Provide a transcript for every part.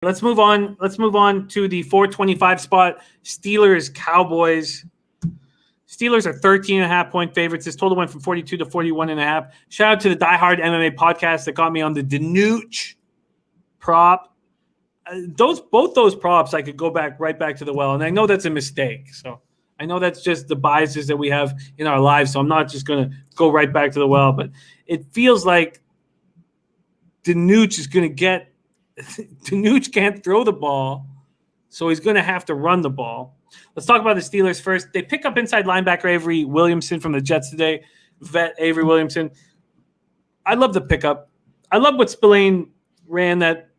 Let's move on. Let's move on to the 425 spot. Steelers, Cowboys. Steelers are 13.5-point favorites. This total went from 42 to 41.5. Shout out to the diehard MMA podcast that got me on the Danuch prop. Both those props, I could go right back to the well, and I know that's a mistake. So I know that's just the biases that we have in our lives. So I'm not just going to go right back to the well, but it feels like Danuch is going to get. Danuch can't throw the ball, so he's going to have to run the ball. Let's talk about the Steelers first. They pick up inside linebacker Avery Williamson from the Jets today. Vet Avery Williamson. I love the pickup. I love what Spillane ran that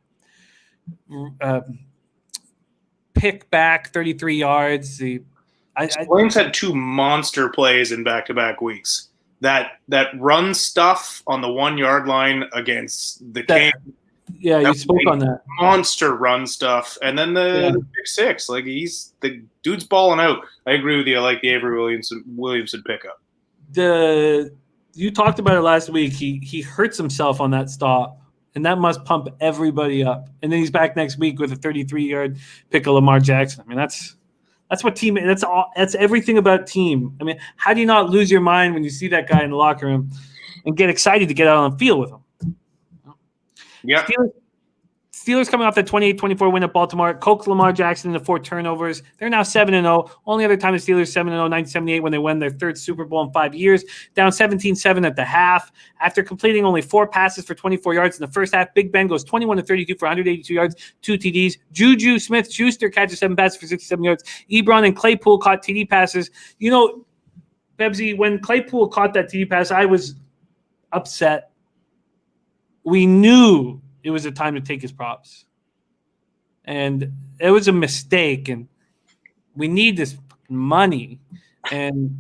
pick back 33 yards. Spillane's had two monster plays in back-to-back weeks. That run stuff on the 1 yard line against the Kings. Yeah, you spoke on that. Monster run stuff. And then the pick six. Like, the dude's balling out. I agree with you. I like the Avery Williamson pickup. You talked about it last week. He hurts himself on that stop, and that must pump everybody up. And then he's back next week with a 33-yard pick of Lamar Jackson. I mean, that's what team. That's everything about team. I mean, how do you not lose your mind when you see that guy in the locker room and get excited to get out on the field with him? Yeah. Steelers coming off that 28-24 win at Baltimore. Coax Lamar Jackson into 4 turnovers. They're now 7-0. Only other time the Steelers 7-0, 1978 when they won their 3rd Super Bowl in 5 years. Down 17-7 at the half. After completing only 4 passes for 24 yards in the first half, Big Ben goes 21-32 for 182 yards, 2 TDs. Juju Smith-Schuster catches 7 passes for 67 yards. Ebron and Claypool caught TD passes. You know, Bebsy, when Claypool caught that TD pass, I was upset. We knew it was a time to take his props. And it was a mistake, and we need this money. And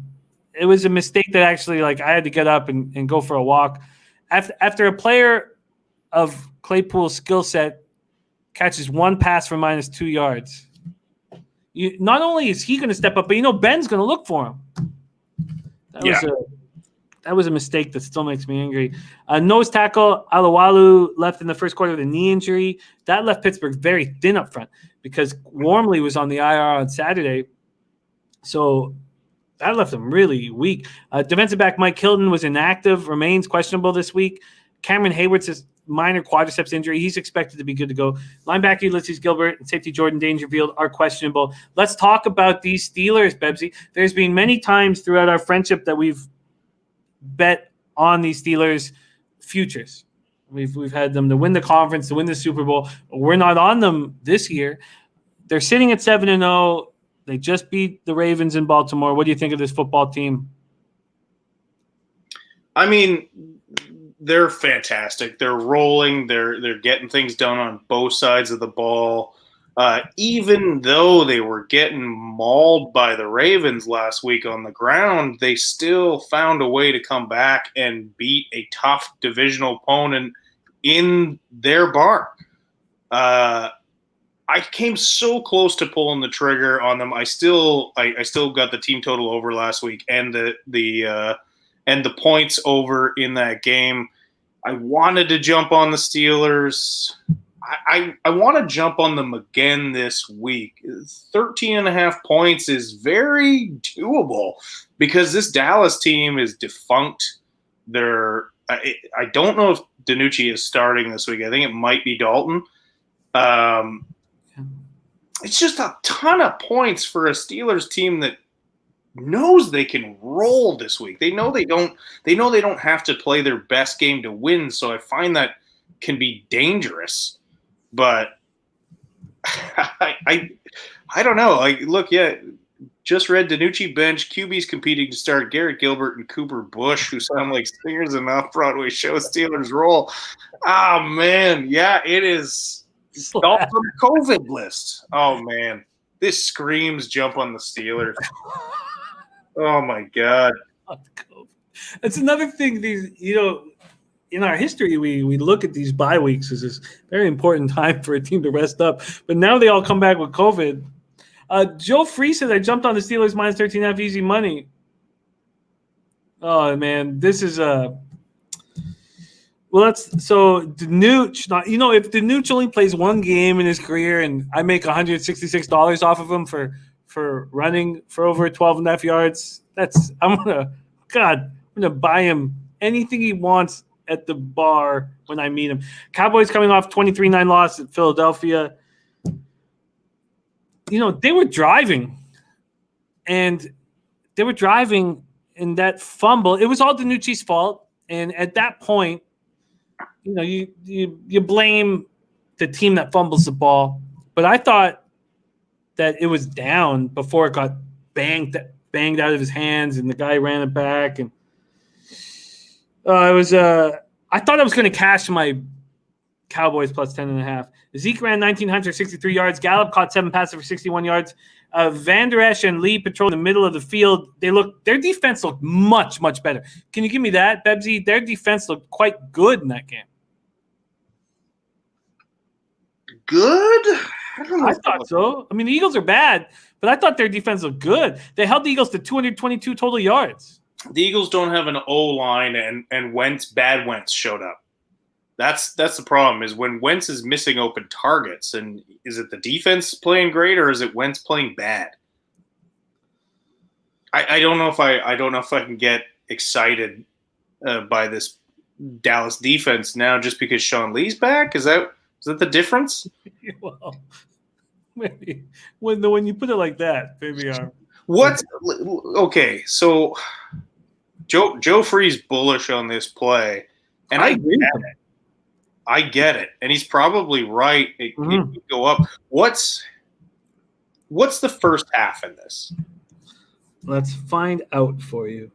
it was a mistake that actually, like, I had to get up and go for a walk. After a player of Claypool's skill set catches 1 pass for -2 yards, not only is he going to step up, but, Ben's going to look for him. That was a mistake that still makes me angry. Nose tackle, Alawalu left in the first quarter with a knee injury. That left Pittsburgh very thin up front because Wormley was on the IR on Saturday. So that left them really weak. Defensive back Mike Hilton was inactive, remains questionable this week. Cameron Hayward's a minor quadriceps injury. He's expected to be good to go. Linebacker Ulysses Gilbert and safety Jordan Dangerfield are questionable. Let's talk about these Steelers, Bebsy. There's been many times throughout our friendship that we've bet on these Steelers futures. We've had them to win the conference, to win the Super Bowl. We're not on them this year. They're sitting at 7-0. They just beat the Ravens in Baltimore. What do you think of this football team? I mean, they're fantastic. They're rolling. They're getting things done on both sides of the ball. Even though they were getting mauled by the Ravens last week on the ground, they still found a way to come back and beat a tough divisional opponent in their barn. I came so close to pulling the trigger on them. I still got the team total over last week and the points over in that game. I wanted to jump on the Steelers. I want to jump on them again this week. 13.5 points is very doable because this Dallas team is defunct. I don't know if DiNucci is starting this week. I think it might be Dalton. It's just a ton of points for a Steelers team that knows they can roll this week. They know they don't have to play their best game to win. So I find that can be dangerous. But I don't know. Just read DiNucci bench. QB's competing to start Garrett Gilbert and Cooper Bush, who sound like singers in off-Broadway show. Steelers roll. Oh, man. Yeah, it is. All on the COVID list. Oh, man. This screams jump on the Steelers. Oh, my God. It's another thing. In our history, we look at these bye weeks as this very important time for a team to rest up. But now they all come back with COVID. Joe Free says, I jumped on the Steelers minus 13.5 easy money. Oh, man. This is Well, so Danucci. If Danucci only plays one game in his career, and I make $166 off of him for running for over 12.5 yards, I'm gonna buy him anything he wants at the bar when I meet him. Cowboys coming off 23-9 loss at Philadelphia. They were driving, and that fumble. It was all Danucci's fault, and at that point, you blame the team that fumbles the ball. But I thought that it was down before it got banged out of his hands, and the guy ran it back, and I thought I was going to cash my Cowboys plus 10.5. Zeke ran 1,963 yards. Gallup caught 7 passes for 61 yards. Van Der Esch and Lee patrolled the middle of the field. Their defense looked much, much better. Can you give me that, Bebsy? Their defense looked quite good in that game. Good? I thought so. I mean, the Eagles are bad, but I thought their defense looked good. They held the Eagles to 222 total yards. The Eagles don't have an O-line, and bad Wentz showed up. That's the problem, is when Wentz is missing open targets, and is it the defense playing great, or is it Wentz playing bad? I don't know if I can get excited by this Dallas defense now just because Sean Lee's back. Is that the difference? Well, maybe when you put it like that, maybe. Okay? So Joe Free's bullish on this play, and I agree with it. I get it, and he's probably right. It could go up. What's the first half in this? Let's find out for you.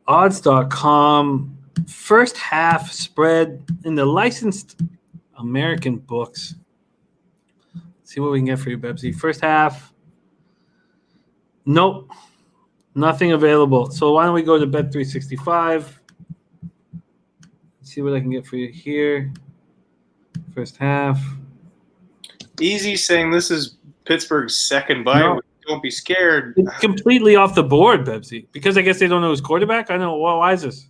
Odds.com first half spread in the licensed American books. Let's see what we can get for you, Bebsy. First half. Nope. Nothing available. So why don't we go to Bet365? See what I can get for you here. First half. Easy saying this is Pittsburgh's second bye. No. Don't be scared. It's completely off the board, Bebsy. Because I guess they don't know who's quarterback. I know. Well, why is this?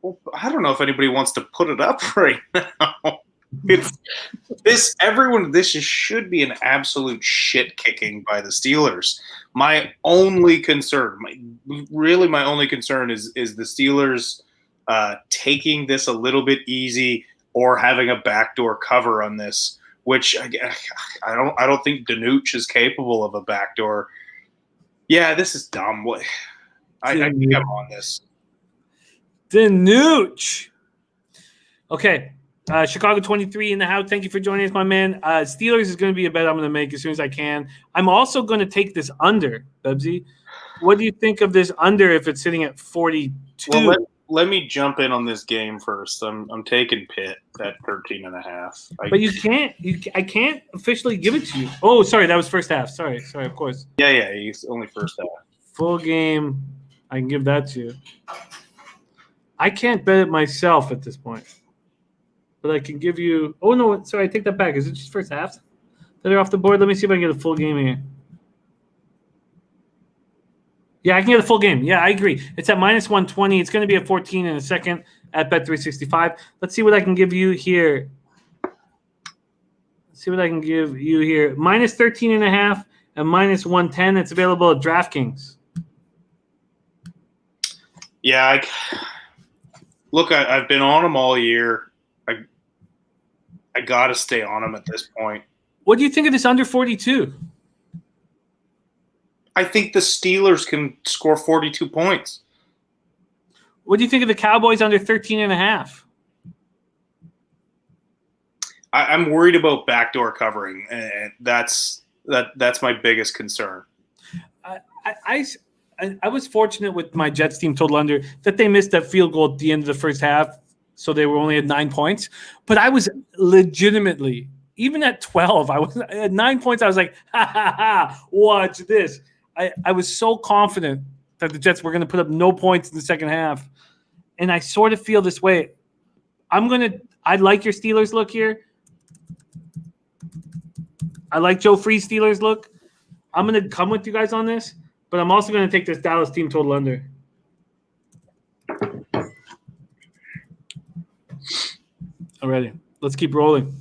Well, I don't know if anybody wants to put it up right now. This should be an absolute shit kicking by the Steelers. My only concern is the Steelers taking this a little bit easy or having a backdoor cover on this, which I don't think Danucci is capable of a backdoor. Yeah, this is dumb. I think I'm on this. Danucci. Okay. Chicago 23 in the house. Thank you for joining us, my man. Steelers is going to be a bet I'm going to make as soon as I can. I'm also going to take this under, Bebsy. What do you think of this under if it's sitting at 42? Well, let me jump in on this game first. I'm taking Pitt at 13.5. But you can't. I can't officially give it to you. Oh, sorry, that was first half. Sorry, of course. Yeah, it's only first half. Full game, I can give that to you. I can't bet it myself at this point. But I can give you – oh, no, sorry, I take that back. Is it just first half that are off the board? Let me see if I can get a full game here. Yeah, I can get a full game. Yeah, I agree. It's at minus 120. It's going to be at 14 in a second at Bet365. Let's see what I can give you here. Minus 13.5 and minus 110. It's available at DraftKings. Yeah, I've been on them all year. I got to stay on them at this point. What do you think of this under 42? I think the Steelers can score 42 points. What do you think of the Cowboys under 13.5? I'm worried about backdoor covering, and that's my biggest concern. I was fortunate with my Jets team total under that they missed that field goal at the end of the first half, so they were only at 9 points. But I was legitimately, even at 12, I was at 9 points. I was like, watch this. I was so confident that the Jets were going to put up no points in the second half, and I sort of feel this way. I like your Steelers look here. I like Joe Free's Steelers look. I'm going to come with you guys on this, but I'm also going to take this Dallas team total under. Alrighty, let's keep rolling.